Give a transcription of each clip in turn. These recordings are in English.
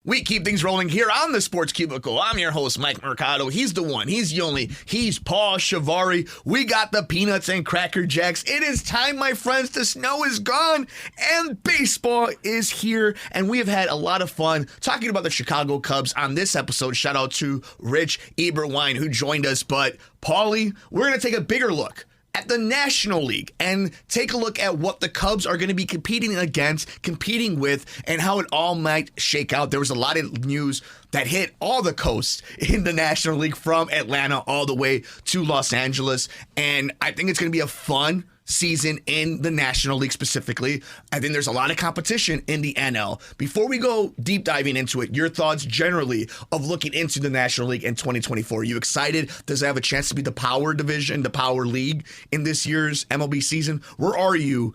We keep things rolling here on the Sports Cubicle. I'm your host, Mike Mercado. He's the one. He's the only. He's Paul Chivari. We got the Peanuts and Cracker Jacks. It is time, my friends. The snow is gone and baseball is here. And we have had a lot of fun talking about the Chicago Cubs on this episode. Shout out to Rich Eberwein who joined us. But, Paulie, we're going to take a bigger look at the National League and take a look at what the Cubs are going to be competing with, and how it all might shake out. There was a lot of news that hit all the coasts in the National League from Atlanta all the way to Los Angeles, and I think it's going to be a fun season in the National League specifically. I think there's a lot of competition in the NL. Before we go deep diving into it, your thoughts generally of looking into the National League in 2024. Are you excited? Does it have a chance to be the power division, the power league in this year's MLB season? Where are you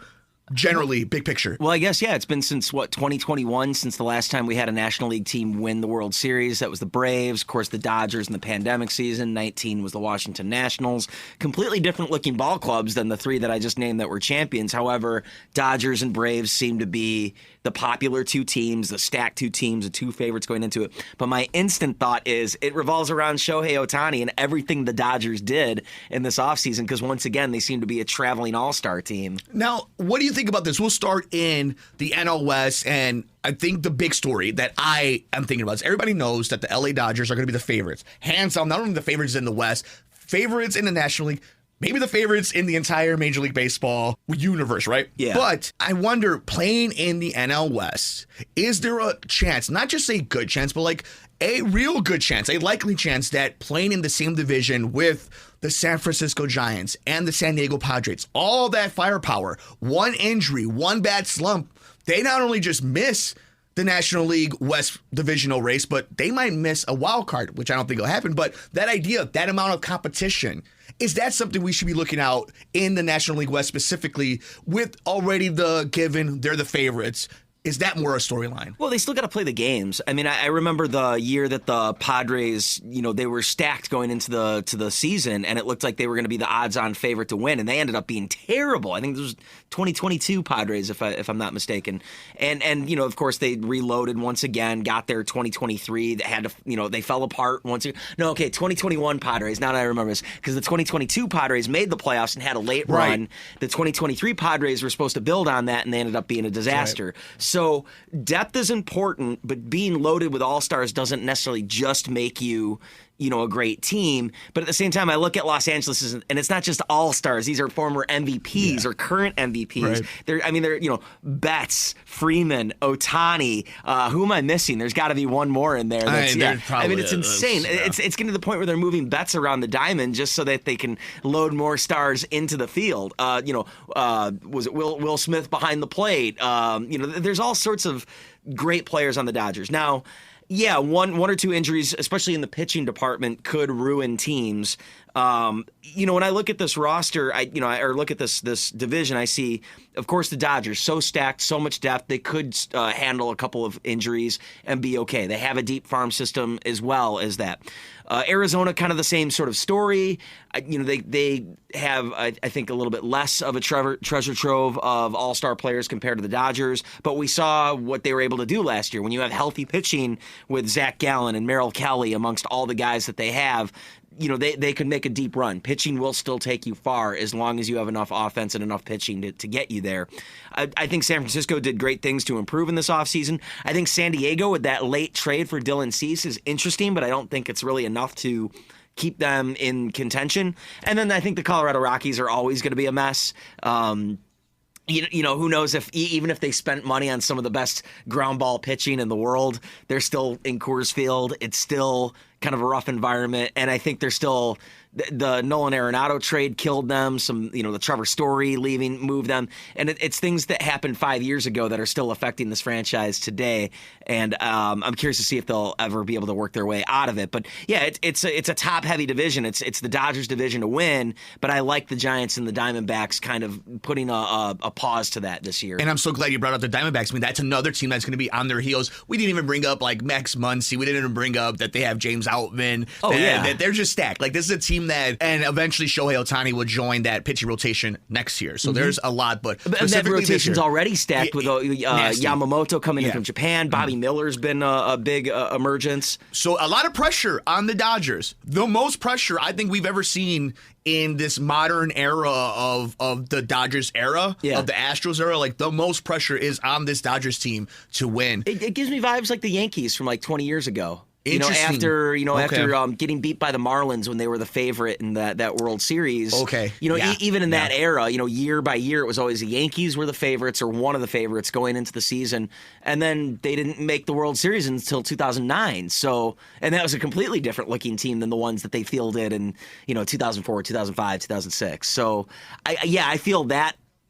generally, big picture? Well, I guess, yeah, it's been since, 2021, since the last time we had a National League team win the World Series. That was the Braves, of course, the Dodgers in the pandemic season. 19 was the Washington Nationals. Completely different looking ball clubs than the three that I just named that were champions. However, Dodgers and Braves seem to be the popular two teams, the stacked two teams, the two favorites going into it. But my instant thought is it revolves around Shohei Ohtani and everything the Dodgers did in this offseason, because once again, they seem to be a traveling all-star team. Now, what do you think about this? We'll start in the NL West, and I think the big story that I am thinking about is everybody knows that the LA Dodgers are going to be the favorites. Hands down, not only the favorites in the West, favorites in the National League, maybe the favorites in the entire Major League Baseball universe, right? Yeah. But I wonder, playing in the NL West, is there a chance, not just a good chance, but like a real good chance, a likely chance that playing in the same division with the San Francisco Giants and the San Diego Padres, all that firepower, one injury, one bad slump, they not only just miss the National League West divisional race, but they might miss a wild card, which I don't think will happen. But that idea, that amount of competition, is that something we should be looking out in the National League West specifically, with already the given they're the favorites? Is that more a storyline? Well, they still got to play the games. I mean, I remember the year that the Padres, they were stacked going into the season, and it looked like they were going to be the odds-on favorite to win, and they ended up being terrible. I think this was 2022 Padres, if I'm not mistaken. And of course, they reloaded once again, got their 2023. They had to, they fell apart once again. No, okay, 2021 Padres. Now that I remember this, because the 2022 Padres made the playoffs and had a late run. The 2023 Padres were supposed to build on that, and they ended up being a disaster. Right. So depth is important, but being loaded with all-stars doesn't necessarily just make you, a great team. But at the same time, I look at Los Angeles, and it's not just all-stars. These are former MVPs or current MVPs. Right. They're Betts, Freeman, Ohtani. Who am I missing? There's got to be one more in there. It's insane. It's getting to the point where they're moving Betts around the diamond just so that they can load more stars into the field. Was it Will Smith behind the plate? There's all sorts of great players on the Dodgers. Now, yeah, one or two injuries, especially in the pitching department, could ruin teams. When I look at this roster, or look at this division, I see, of course, the Dodgers, so stacked, so much depth, they could handle a couple of injuries and be okay. They have a deep farm system as well as that. Arizona, kind of the same sort of story. They have, I think, a little bit less of a treasure trove of all-star players compared to the Dodgers, but we saw what they were able to do last year. When you have healthy pitching with Zach Gallen and Merrill Kelly amongst all the guys that they have, they could make a deep run. Pitching will still take you far as long as you have enough offense and enough pitching to get you there. I think San Francisco did great things to improve in this offseason. I think San Diego, with that late trade for Dylan Cease, is interesting, but I don't think it's really enough to keep them in contention. And then I think the Colorado Rockies are always going to be a mess. Who knows if even if they spent money on some of the best ground ball pitching in the world, they're still in Coors Field. It's still kind of a rough environment, and I think they're still the Nolan Arenado trade killed them. The Trevor Story leaving moved them, and it's things that happened 5 years ago that are still affecting this franchise today. And I'm curious to see if they'll ever be able to work their way out of it. But yeah, it's a top heavy division. It's the Dodgers division to win, but I like the Giants and the Diamondbacks kind of putting a pause to that this year. And I'm so glad you brought up the Diamondbacks. I mean, that's another team that's going to be on their heels. We didn't even bring up like Max Muncy. We didn't even bring up that they have James Outman. Oh, yeah. That they're just stacked. Like, this is a team that, and eventually Shohei Ohtani will join that pitching rotation next year. So there's a lot, but and that rotation's already stacked with nasty. Yamamoto coming in from Japan. Bobby Miller's been a big emergence. So a lot of pressure on the Dodgers. The most pressure I think we've ever seen in this modern era of the Dodgers era, of the Astros era. Like, the most pressure is on this Dodgers team to win. It gives me vibes like the Yankees from like 20 years ago. Interesting. After getting beat by the Marlins when they were the favorite in that World Series. Okay. Even in that era, year by year, it was always the Yankees were the favorites or one of the favorites going into the season, and then they didn't make the World Series until 2009. So, and that was a completely different looking team than the ones that they fielded in 2004, 2005, 2006. So, I feel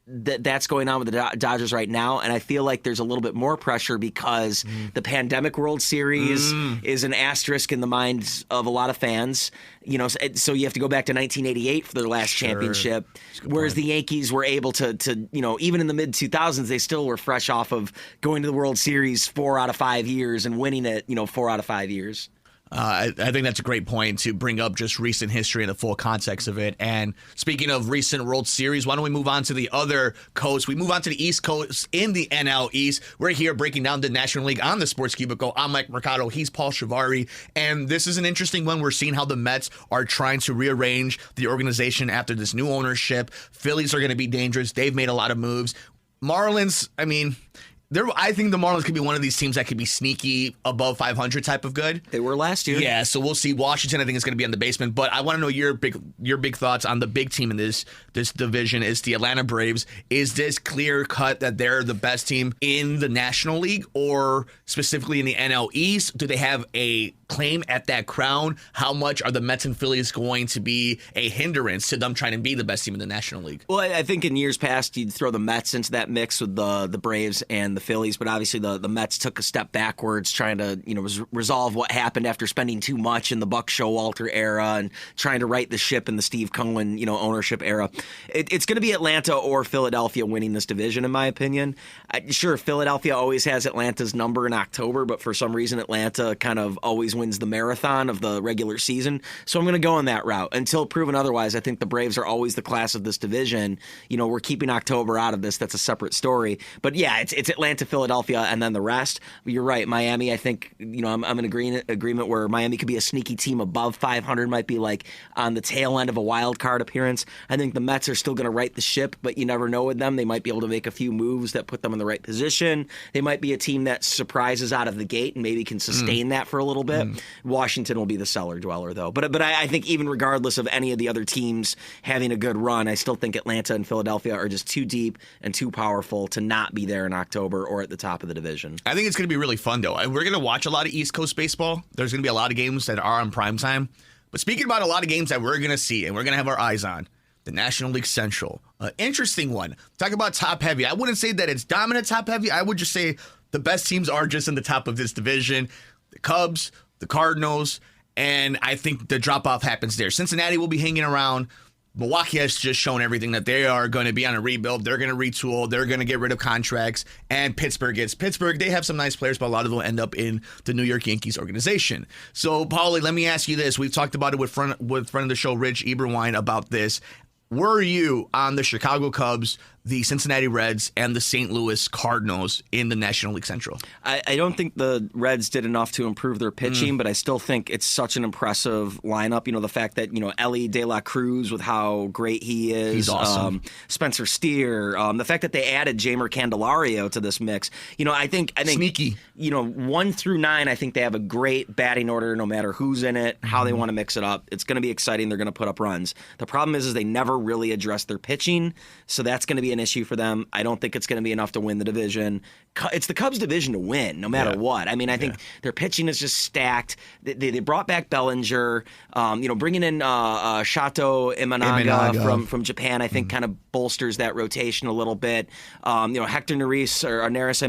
that's going on with the Dodgers right now, and I feel like there's a little bit more pressure because the pandemic World Series is an asterisk in the minds of a lot of fans. So you have to go back to 1988 for their last championship, whereas the Yankees were able to even in the mid 2000s, they still were fresh off of going to the World Series 4 out of 5 years and winning it 4 out of 5 years. I think that's a great point to bring up just recent history and the full context of it. And speaking of recent World Series, why don't we move on to the other coast? We move on to the East Coast in the NL East. We're here breaking down the National League on the Sports Cubicle. I'm Mike Mercado. He's Paul Chivari. And this is an interesting one. We're seeing how the Mets are trying to rearrange the organization after this new ownership. Phillies are going to be dangerous. They've made a lot of moves. Marlins, I think the Marlins could be one of these teams that could be sneaky above 500 type of good. They were last year. Yeah, so we'll see. Washington, I think, is going to be in the basement. But I want to know your big thoughts on the big team in this division. Is the Atlanta Braves. Is this clear cut that they're the best team in the National League or specifically in the NL East? Do they have a claim at that crown? How much are the Mets and Phillies going to be a hindrance to them trying to be the best team in the National League? Well, I think in years past, you'd throw the Mets into that mix with the Braves and the Phillies, but obviously the Mets took a step backwards trying to resolve what happened after spending too much in the Buck Showalter era and trying to right the ship in the Steve Cohen ownership era. It's going to be Atlanta or Philadelphia winning this division, in my opinion. Sure, Philadelphia always has Atlanta's number in October, but for some reason Atlanta kind of always wins the marathon of the regular season. So I'm going to go on that route. Until proven otherwise, I think the Braves are always the class of this division. We're keeping October out of this. That's a separate story. But yeah, it's Atlanta, Philadelphia, and then the rest. You're right. Miami, I think, I'm in agreement where Miami could be a sneaky team above 500, might be like on the tail end of a wild card appearance. I think the Mets are still going to right the ship, but you never know with them. They might be able to make a few moves that put them in the right position. They might be a team that surprises out of the gate and maybe can sustain that for a little bit. Washington will be the cellar dweller, though. But I think even regardless of any of the other teams having a good run, I still think Atlanta and Philadelphia are just too deep and too powerful to not be there in October or at the top of the division. I think it's going to be really fun, though. We're going to watch a lot of East Coast baseball. There's going to be a lot of games that are on primetime. But speaking about a lot of games that we're going to see and we're going to have our eyes on, the National League Central. Interesting one. Talk about top heavy. I wouldn't say that it's dominant top heavy. I would just say the best teams are just in the top of this division. The Cubs, the Cardinals, and I think the drop-off happens there. Cincinnati will be hanging around. Milwaukee has just shown everything that they are going to be on a rebuild. They're going to retool. They're going to get rid of contracts. And Pittsburgh. They have some nice players, but a lot of them will end up in the New York Yankees organization. So, Paulie, let me ask you this. We've talked about it with friend of the show, Rich Eberwine, about this. Were you on the Chicago Cubs, the Cincinnati Reds, and the St. Louis Cardinals in the National League Central? I don't think the Reds did enough to improve their pitching, but I still think it's such an impressive lineup. The fact that, Ellie De La Cruz with how great he is. He's awesome. Spencer Steer. The fact that they added Jamer Candelario to this mix. I think sneaky. 1 through 9, I think they have a great batting order no matter who's in it, how they want to mix it up. It's going to be exciting. They're going to put up runs. The problem is they never really address their pitching, so that's going to be an issue for them. I don't think it's going to be enough to win the division. It's the Cubs' division to win, no matter what. I think their pitching is just stacked. They brought back Bellinger. Bringing in Shato Imanaga from Japan, I think kind of bolsters that rotation a little bit. Hector Neris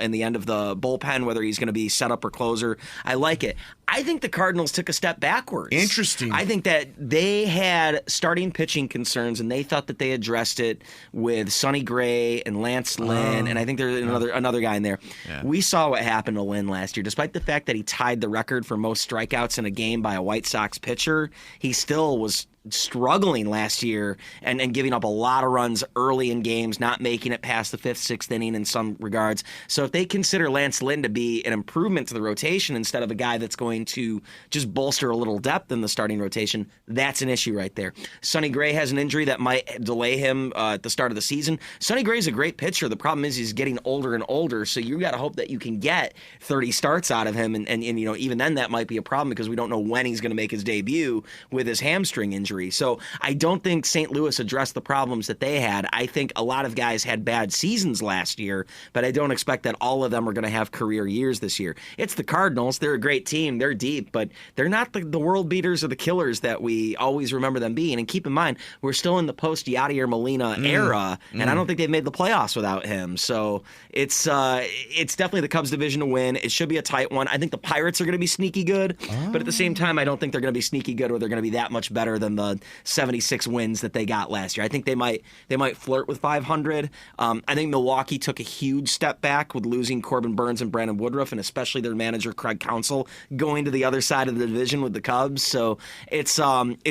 in the end of the bullpen, whether he's going to be setup or closer, I like it. I think the Cardinals took a step backwards. Interesting. I think that they had starting pitching concerns, and they thought that they addressed it with Sonny Gray and Lance Lynn, and I think there's another guy in there. Yeah. We saw what happened to Lynn last year. Despite the fact that he tied the record for most strikeouts in a game by a White Sox pitcher, he still was struggling last year and giving up a lot of runs early in games, not making it past the 5th, 6th inning in some regards. So if they consider Lance Lynn to be an improvement to the rotation instead of a guy that's going to just bolster a little depth in the starting rotation, that's an issue right there. Sonny Gray has an injury that might delay him at the start of the season. Sonny Gray's a great pitcher. The problem is he's getting older and older, so you got to hope that you can get 30 starts out of him, and even then that might be a problem because we don't know when he's going to make his debut with his hamstring injury. So I don't think St. Louis addressed the problems that they had. I think a lot of guys had bad seasons last year, but I don't expect that all of them are going to have career years this year. It's the Cardinals. They're a great team. They're deep, but they're not the world beaters or the killers that we always remember them being. And keep in mind, we're still in the post-Yadier Molina era, and I don't think they've made the playoffs without him. So it's definitely the Cubs division to win. It should be a tight one. I think the Pirates are going to be sneaky good, but at the same time, I don't think they're going to be sneaky good or they're going to be that much better than the 76 wins that they got last year. I think they might flirt with 500. I think Milwaukee took a huge step back with losing Corbin Burns and Brandon Woodruff, and especially their manager Craig Counsell going to the other side of the division with the Cubs. So it's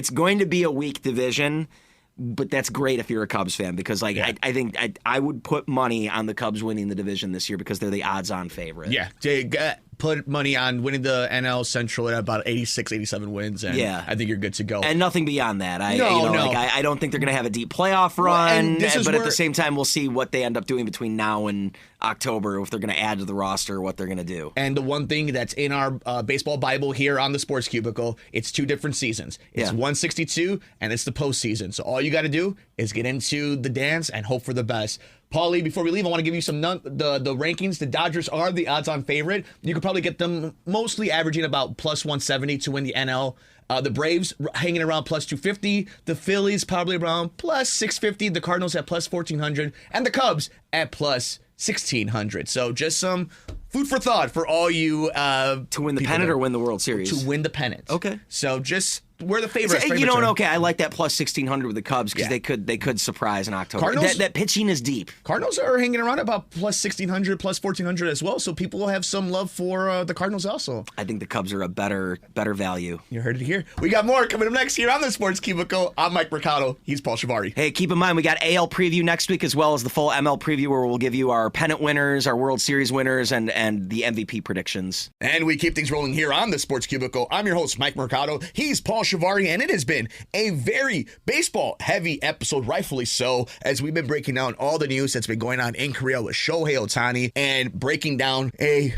going to be a weak division. But that's great if you're a Cubs fan because, I think I would put money on the Cubs winning the division this year because they're the odds-on favorite. Yeah, put money on winning the NL Central at about 86, 87 wins, and I think you're good to go. And nothing beyond that. I don't think they're going to have a deep playoff Well, run, but at the same time, we'll see what they end up doing between now and October, if they're going to add to the roster, what they're going to do. And the one thing that's in our baseball Bible here on the Sports Cubicle, it's 2 different seasons. It's 162, and it's the postseason. So all you got to do is get into the dance and hope for the best. Paulie, before we leave, I want to give you some the rankings. The Dodgers are the odds-on favorite. You could probably get them mostly averaging about plus 170 to win the NL. The Braves hanging around plus 250. The Phillies probably around plus 650. The Cardinals at plus 1,400. And the Cubs at plus 1,600. So just some food for thought for all you to win the pennant or win the World Series? To win the pennant. Okay. So just we're the favorites. Okay, I like that plus 1,600 with the Cubs because they could surprise in October. That pitching is deep. Cardinals are hanging around about plus 1,600, plus 1,400 as well. So people will have some love for the Cardinals also. I think the Cubs are a better value. You heard it here. We got more coming up next here on the Sports Cubicle. I'm Mike Mercado. He's Paul Chivari. Hey, keep in mind we got AL preview next week as well as the full ML preview where we'll give you our pennant winners, our World Series winners, and the MVP predictions. And we keep things rolling here on the Sports Cubicle. I'm your host, Mike Mercado. He's Paul Chivari, and it has been a very baseball-heavy episode, rightfully so, as we've been breaking down all the news that's been going on in Korea with Shohei Ohtani and breaking down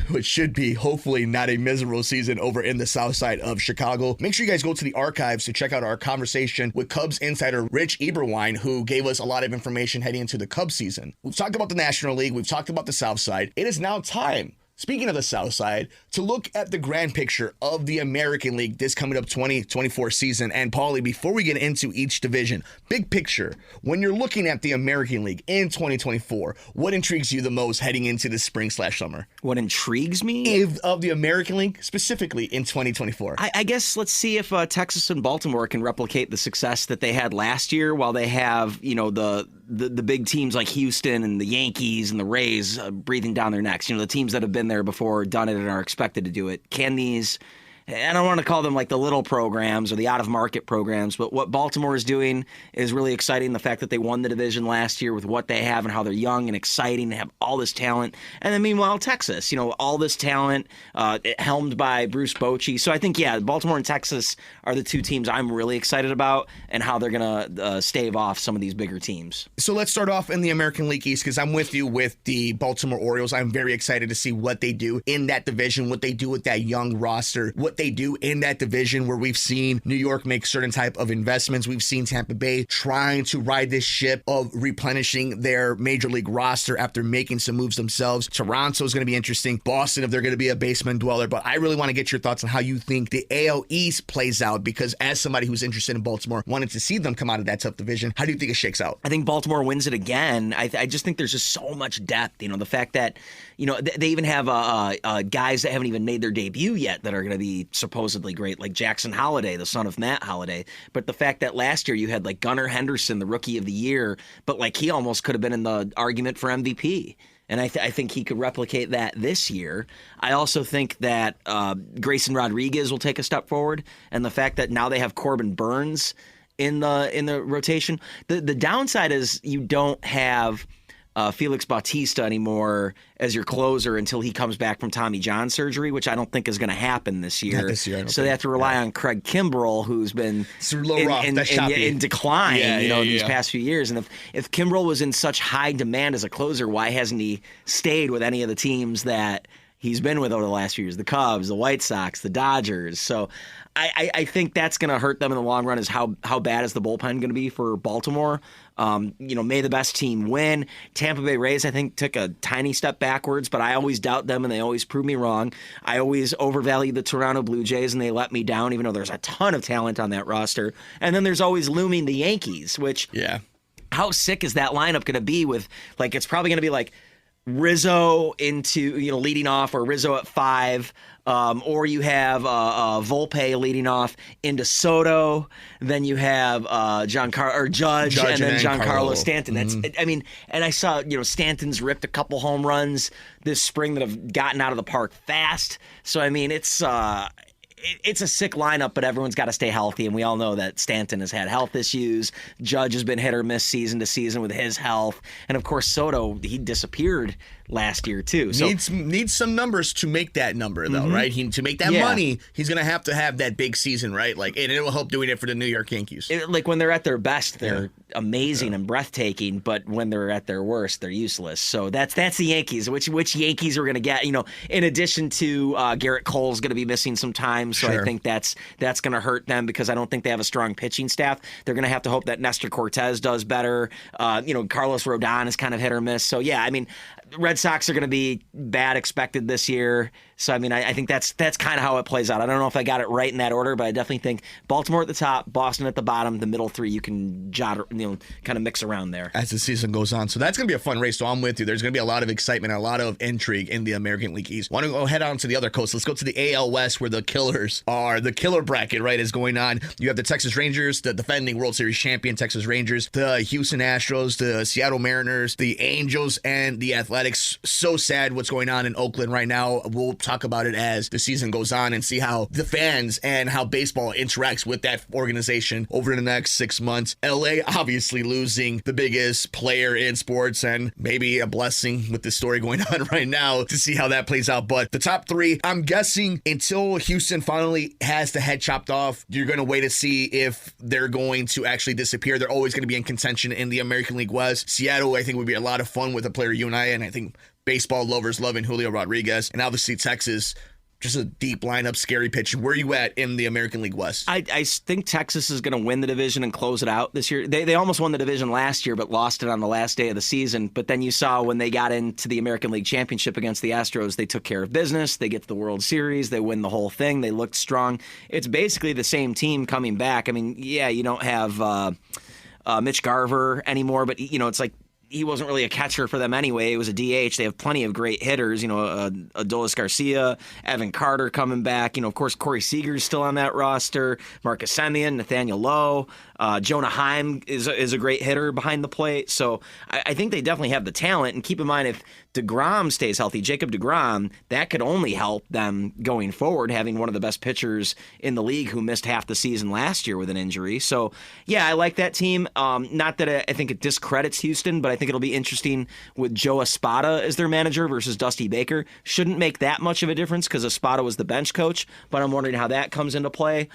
what should be, hopefully, not a miserable season over in the south side of Chicago. Make sure you guys go to the archives to check out our conversation with Cubs insider Rich Eberwein, who gave us a lot of information heading into the Cubs season. We've talked about the National League. We've talked about the south side. It is now time, speaking of the South Side, to look at the grand picture of the American League this coming up 2024 season. And Paulie, before we get into each division, big picture, when you're looking at the American League in 2024, what intrigues you the most heading into the spring/summer? What intrigues me? Of the American League, specifically in 2024. I guess let's see if Texas and Baltimore can replicate the success that they had last year while they have, the big teams like Houston and the Yankees and the Rays breathing down their necks. The teams that have been there before, done it, and are expected to do it. Can these, I don't want to call them like the little programs or the out-of-market programs, but what Baltimore is doing is really exciting. The fact that they won the division last year with what they have and how they're young and exciting, they have all this talent. And then meanwhile, Texas, all this talent, helmed by Bruce Bochy. So I think, Baltimore and Texas are the two teams I'm really excited about and how they're going to stave off some of these bigger teams. So let's start off in the American League East because I'm with you with the Baltimore Orioles. I'm very excited to see what they do in that division, what they do with that young roster, what they do in that division where we've seen New York make certain type of investments. We've seen Tampa Bay trying to ride this ship of replenishing their major league roster after making some moves themselves. Toronto is going to be interesting. Boston, if they're going to be a basement dweller. But I really want to get your thoughts on how you think the AL East plays out because as somebody who's interested in Baltimore, wanted to see them come out of that tough division, how do you think it shakes out? I think Baltimore wins it again. I just think there's just so much depth. The fact that, they even have guys that haven't even made their debut yet that are going to be be supposedly great, like Jackson Holliday, the son of Matt Holliday. But the fact that last year you had like Gunnar Henderson, the rookie of the year, but like he almost could have been in the argument for MVP. And I think he could replicate that this year. I also think that Grayson Rodriguez will take a step forward, and the fact that now they have Corbin Burns in the rotation. The downside is you don't have Felix Bautista anymore as your closer until he comes back from Tommy John surgery, which I don't think is going to happen this year. Not this year, I don't so they have to rely on Craig Kimbrell, who's been in decline, these past few years. And if Kimbrell was in such high demand as a closer, why hasn't he stayed with any of the teams that he's been with over the last few years? The Cubs, the White Sox, the Dodgers. So I think that's going to hurt them in the long run. Is how bad is the bullpen going to be for Baltimore? May the best team win. Tampa Bay Rays, I think, took a tiny step backwards, but I always doubt them, and they always prove me wrong. I always overvalue the Toronto Blue Jays, and they let me down, even though there's a ton of talent on that roster. And then there's always looming the Yankees, which how sick is that lineup going to be with, like, it's probably going to be like Rizzo into, leading off, or Rizzo at 5, or you have Volpe leading off into Soto, then you have Judge, and then Giancarlo Stanton. That's and I saw Stanton's ripped a couple home runs this spring that have gotten out of the park fast. So it's a sick lineup, but everyone's got to stay healthy, and we all know that Stanton has had health issues. Judge has been hit or miss season to season with his health, and of course Soto, he disappeared last year too. So needs some numbers to make that number though, right? To make that money, he's gonna have to have that big season, right? Like, and it will help doing it for the New York Yankees. Like when they're at their best, they're amazing and breathtaking, but when they're at their worst, they're useless. So that's the Yankees. Which Yankees are gonna get? In addition to Garrett Cole's gonna be missing some time, so I think that's gonna hurt them because I don't think they have a strong pitching staff. They're gonna have to hope that Nestor Cortez does better. Carlos Rodon is kind of hit or miss. So Red Sox are going to be bad expected this year. So, I think that's kind of how it plays out. I don't know if I got it right in that order, but I definitely think Baltimore at the top, Boston at the bottom, the middle three you can kind of mix around there. As the season goes on. So that's going to be a fun race. So I'm with you. There's going to be a lot of excitement, a lot of intrigue in the American League East. Want to go head on to the other coast. Let's go to the AL West where the killers are. The killer bracket, right, is going on. You have the Texas Rangers, the defending World Series champion Texas Rangers, the Houston Astros, the Seattle Mariners, the Angels, and the Athletics. So sad what's going on in Oakland right now. We'll talk about it as the season goes on and see how the fans and how baseball interacts with that organization over the next 6 months. LA obviously losing the biggest player in sports, and maybe a blessing with the story going on right now to see how that plays out. But the top three, I'm guessing until Houston finally has the head chopped off, you're going to wait to see if they're going to actually disappear. They're always going to be in contention in the American League West. Seattle, I think, would be a lot of fun with a player you and I think baseball lovers loving Julio Rodriguez, and obviously Texas, just a deep lineup, scary pitching. Where are you at in the American League West? I think Texas is going to win the division and close it out this year. They almost won the division last year, but lost it on the last day of the season. But then you saw when they got into the American League Championship against the Astros, they took care of business. They get to the World Series. They win the whole thing. They looked strong. It's basically the same team coming back. You don't have Mitch Garver anymore, but it's like, he wasn't really a catcher for them anyway. It was a DH. They have plenty of great hitters, Adolis Garcia, Evan Carter coming back. Of course, Corey Seager's still on that roster. Marcus Semien, Nathaniel Lowe. Jonah Heim is a great hitter behind the plate. So I think they definitely have the talent. And keep in mind, if DeGrom stays healthy, Jacob DeGrom, that could only help them going forward, having one of the best pitchers in the league who missed half the season last year with an injury. So, I like that team. Not that I think it discredits Houston, but I think it'll be interesting with Joe Espada as their manager versus Dusty Baker. Shouldn't make that much of a difference because Espada was the bench coach, but I'm wondering how that comes into play.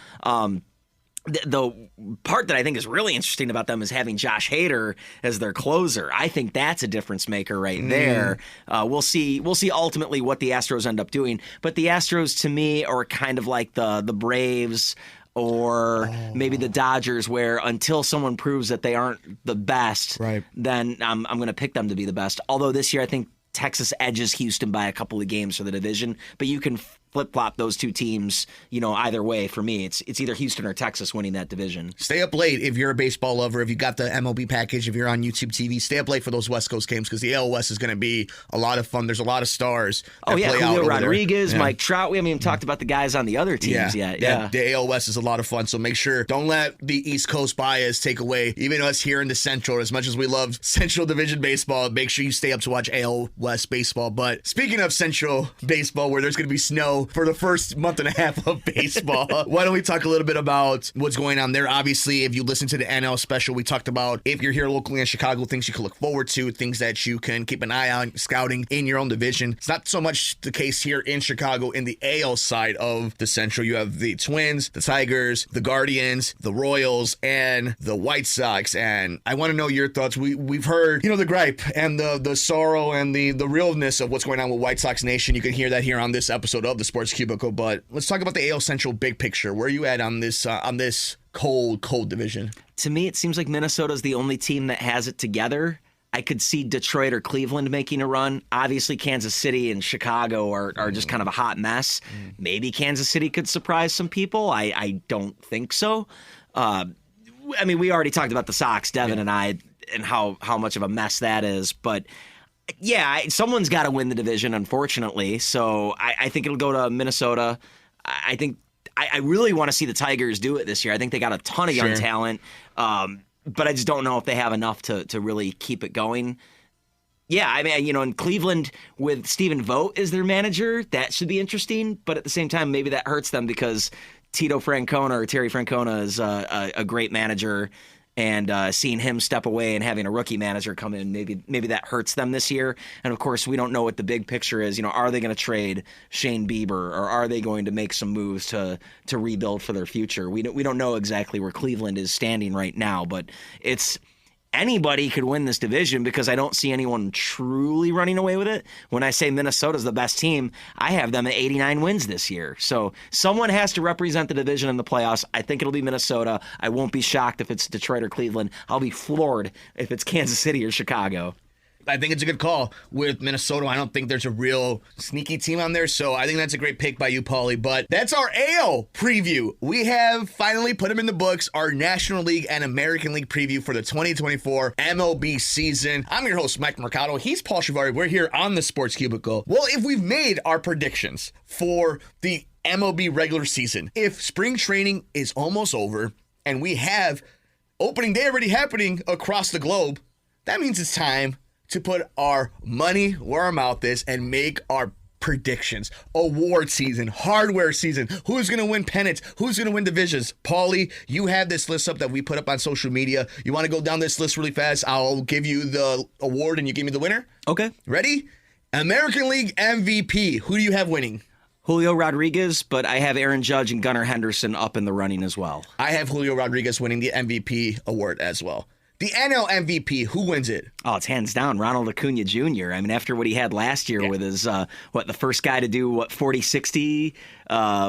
The part that I think is really interesting about them is having Josh Hader as their closer. I think that's a difference maker right there. We'll see ultimately what the Astros end up doing. But the Astros, to me, are kind of like the Braves or maybe the Dodgers, where until someone proves that they aren't the best, then I'm going to pick them to be the best. Although this year I think Texas edges Houston by a couple of games for the division, but you can flip-flop those two teams, either way for me. It's either Houston or Texas winning that division. Stay up late if you're a baseball lover, if you got the MLB package, if you're on YouTube TV, stay up late for those West Coast games because the AL West is going to be a lot of fun. There's a lot of stars that play out Julio over Rodriguez, there. Mike Trout. We haven't even talked about the guys on the other teams yet. Yeah. The AL West is a lot of fun, so make sure, don't let the East Coast bias take away even us here in the Central. As much as we love Central Division baseball, make sure you stay up to watch AL West baseball. But speaking of Central baseball, where there's going to be snow for the first month and a half of baseball, why don't we talk a little bit about what's going on there? Obviously, if you listen to the NL special, we talked about if you're here locally in Chicago, things you can look forward to, things that you can keep an eye on scouting in your own division. It's not so much the case here in Chicago. In the AL side of the Central, you have the Twins, the Tigers, the Guardians, the Royals, and the White Sox. And I want to know your thoughts. We've heard, the gripe and the sorrow and the realness of what's going on with White Sox Nation. You can hear that here on this episode of the Sports Cubicle. But let's talk about the AL Central big picture. Where are you at on this cold division? To me, it seems like Minnesota's the only team that has it together. I could see Detroit or Cleveland making a run. Obviously, Kansas City and Chicago are just kind of a hot mess. Maybe Kansas City could surprise some people. I don't think so. We already talked about the Sox, Devin and I, and how much of a mess that is. But someone's got to win the division, unfortunately. So I think it'll go to Minnesota. I think I really want to see the Tigers do it this year. I think they got a ton of young talent. But I just don't know if they have enough to really keep it going. Yeah, in Cleveland with Stephen Vogt as their manager, that should be interesting. But at the same time, maybe that hurts them because Terry Francona is a great manager. And seeing him step away and having a rookie manager come in, maybe that hurts them this year. And of course, we don't know what the big picture is. Are they going to trade Shane Bieber, or are they going to make some moves to rebuild for their future? We don't know exactly where Cleveland is standing right now, but anybody could win this division because I don't see anyone truly running away with it. When I say Minnesota's the best team, I have them at 89 wins this year. So someone has to represent the division in the playoffs. I think it'll be Minnesota. I won't be shocked if it's Detroit or Cleveland. I'll be floored if it's Kansas City or Chicago. I think it's a good call with Minnesota. I don't think there's a real sneaky team on there, so I think that's a great pick by you, Paulie. But that's our AL preview. We have finally put them in the books, our National League and American League preview for the 2024 MLB season. I'm your host, Mike Mercado. He's Paul Chivari. We're here on the Sports Cubicle. Well, if we've made our predictions for the MLB regular season, if spring training is almost over and we have opening day already happening across the globe, that means it's time to put our money where our mouth is and make our predictions. Award season, hardware season, who's going to win pennants, who's going to win divisions. Paulie, you have this list up that we put up on social media. You want to go down this list really fast? I'll give you the award and you give me the winner. Okay. Ready? American League MVP. Who do you have winning? Julio Rodriguez, but I have Aaron Judge and Gunnar Henderson up in the running as well. I have Julio Rodriguez winning the MVP award as well. The NL MVP, who wins it? Oh, it's hands down Ronald Acuna Jr. After what he had last year with his, the first guy to do, 40-60,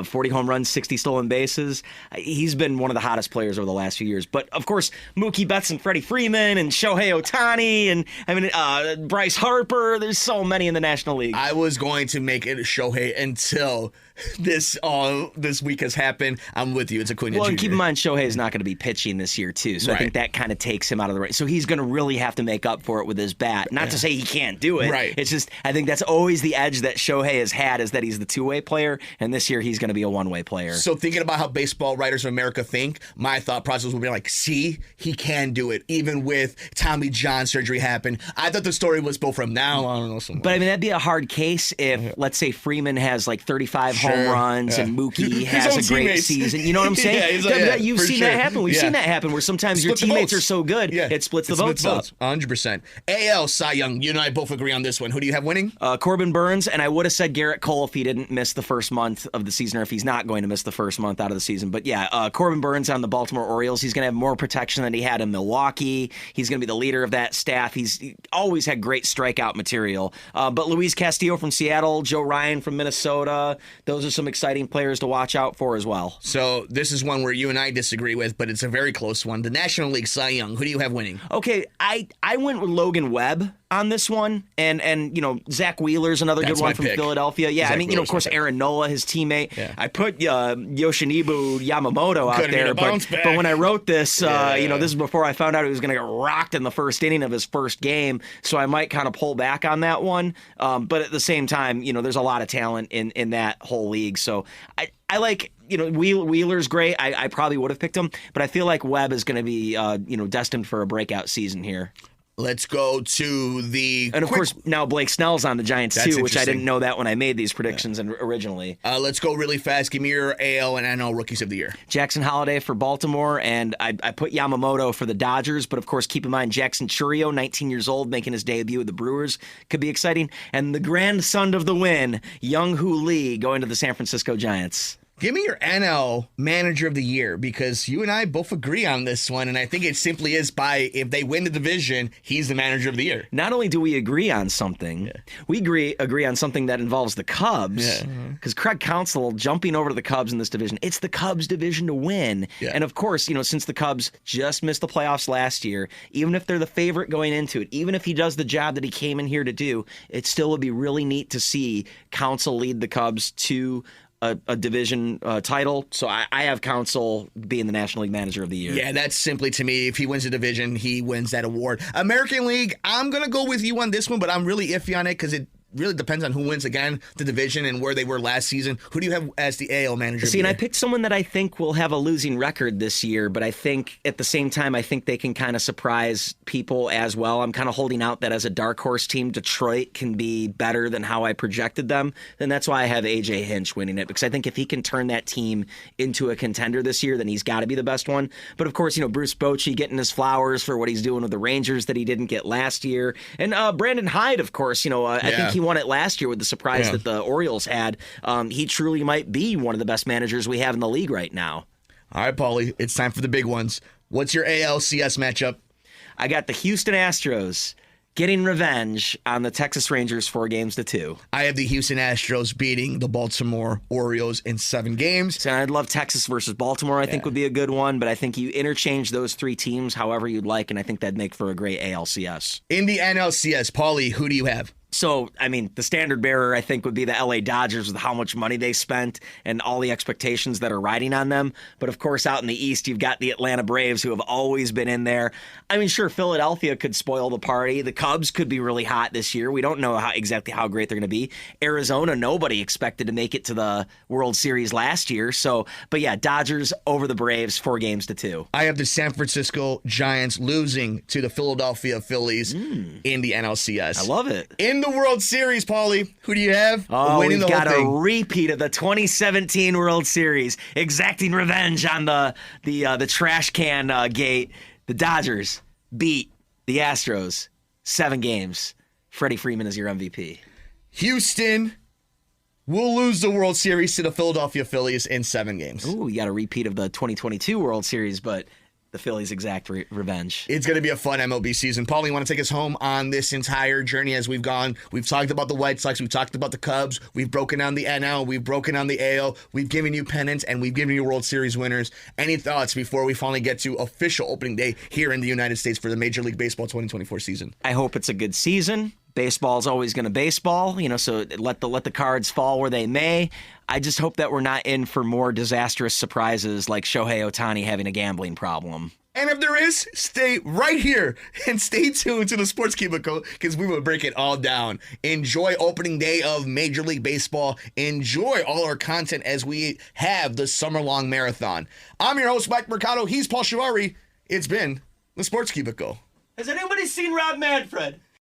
40 home runs, 60 stolen bases. He's been one of the hottest players over the last few years. But, of course, Mookie Betts and Freddie Freeman and Shohei Ohtani and, Bryce Harper. There's so many in the National League. I was going to make it Shohei until this week has happened. I'm with you. It's Acuna Jr. Well, keep in mind, Shohei is not going to be pitching this year, too. So I think that kind of takes him out of the race. So he's going to really have to make up for it with his bat. Not to say he can't do it. Right. It's just, I think that's always the edge that Shohei has had, is that he's the two-way player, and this year he's going to be a one-way player. So thinking about how baseball writers of America think, my thought process would be like, see, he can do it, even with Tommy John surgery happen. I thought the story was both from now on. But that'd be a hard case if, let's say, Freeman has 35 home runs and Mookie has a great season. You know what I'm saying? You've seen that happen. We've seen that happen where sometimes your teammates are so good, it splits the votes up. 100%. AL Cy Young, you and I both agree on this one. Who do you have winning? Corbin Burns, and I would have said Garrett Cole if he didn't miss the first month of the season, or if he's not going to miss the first month out of the season. But Corbin Burns on the Baltimore Orioles, he's going to have more protection than he had in Milwaukee. He's going to be the leader of that staff. He always had great strikeout material. But Luis Castillo from Seattle, Joe Ryan from Minnesota, those are some exciting players to watch out for as well. So this is one where you and I disagree with, but it's a very close one. The National League Cy Young, who do you have winning? Okay, I went with Logan Webb. on this one, and Zach Wheeler's another That's good one my from pick. Philadelphia. Yeah, Zach I mean, Wheeler's of course, my pick. Aaron Nola, his teammate. Yeah. I put Yoshinobu Yamamoto out Could've been there, a bounce back. but when I wrote this, Yeah. this is before I found out he was going to get rocked in the first inning of his first game, so I might kind of pull back on that one. But at the same time, there's a lot of talent in that whole league, so I like. Wheeler's great. I probably would have picked him, but I feel like Webb is going to be, destined for a breakout season here. Let's go to the And of course, now Blake Snell's on the Giants That's too, which I interesting. didn't know that when I made these predictions originally. Let's go really fast. Give me your AL and NL rookies of the year. Jackson Holliday for Baltimore, and I put Yamamoto for the Dodgers, but of course, keep in mind Jackson Chourio, 19 years old, making his debut with the Brewers, could be exciting. And the grandson of the win, Young-Hoo Lee, going to the San Francisco Giants. Give me your NL manager of the year, because you and I both agree on this one, and I think it simply is if they win the division, he's the manager of the year. Not only do we agree on something, we agree on something that involves the Cubs, because Craig Counsell jumping over to the Cubs in this division, it's the Cubs division to win. Yeah. And of course, since the Cubs just missed the playoffs last year, even if they're the favorite going into it, even if he does the job that he came in here to do, it still would be really neat to see Counsell lead the Cubs to a division title. So I have Counsell being the National League Manager of the Year. Yeah, that's simply, to me, if he wins the division, he wins that award. American League, I'm going to go with you on this one, but I'm really iffy on it because it really depends on who wins again the division and where they were last season. Who do you have as the AL manager? See, and I picked someone that I think will have a losing record this year, but I think at the same time, I think they can kind of surprise people as well. I'm kind of holding out that as a dark horse team, Detroit can be better than how I projected them. And that's why I have AJ Hinch winning it, because I think if he can turn that team into a contender this year, then he's got to be the best one. But of course, Bruce Bochy getting his flowers for what he's doing with the Rangers that he didn't get last year. And Brandon Hyde, of course, I think he won it last year with the surprise that the Orioles had. He truly might be one of the best managers we have in the league right now. All right, Paulie, it's time for the big ones. What's your ALCS matchup? I got the Houston Astros getting revenge on the Texas Rangers 4-2. I have the Houston Astros beating the Baltimore Orioles in 7 games. So I'd love Texas versus Baltimore, I think would be a good one, but I think you interchange those 3 teams however you'd like, and I think that'd make for a great ALCS. In the NLCS, Paulie, who do you have? So, I mean, the standard bearer, I think, would be the LA Dodgers with how much money they spent and all the expectations that are riding on them. But, of course, out in the East, you've got the Atlanta Braves, who have always been in there. I mean, sure, Philadelphia could spoil the party. The Cubs could be really hot this year. We don't know exactly how great they're going to be. Arizona, nobody expected to make it to the World Series last year. So, but yeah, Dodgers over the Braves, 4-2. I have the San Francisco Giants losing to the Philadelphia Phillies in the NLCS. I love it. In the World Series, Paulie, who do you have winning we've the whole got thing? a repeat of the 2017 World Series, exacting revenge on the trash can gate. The Dodgers beat the Astros 7 games. Freddie Freeman is your MVP. Houston will lose the World Series to the Philadelphia Phillies in 7 games. Ooh, you got a repeat of the 2022 World Series, but the Phillies exact revenge. It's going to be a fun MLB season. Paulie, you want to take us home on this entire journey as we've gone? We've talked about the White Sox. We've talked about the Cubs. We've broken down the NL. We've broken down the AL. We've given you pennants, and we've given you World Series winners. Any thoughts before we finally get to official opening day here in the United States for the Major League Baseball 2024 season? I hope it's a good season. Baseball's always going to baseball, so let the cards fall where they may. I just hope that we're not in for more disastrous surprises like Shohei Ohtani having a gambling problem. And if there is, stay right here and stay tuned to the Sports Cubicle because we will break it all down. Enjoy opening day of Major League Baseball. Enjoy all our content as we have the summer-long marathon. I'm your host, Mike Mercado. He's Paul Chivari. It's been the Sports Cubicle. Has anybody seen Rob Manfred?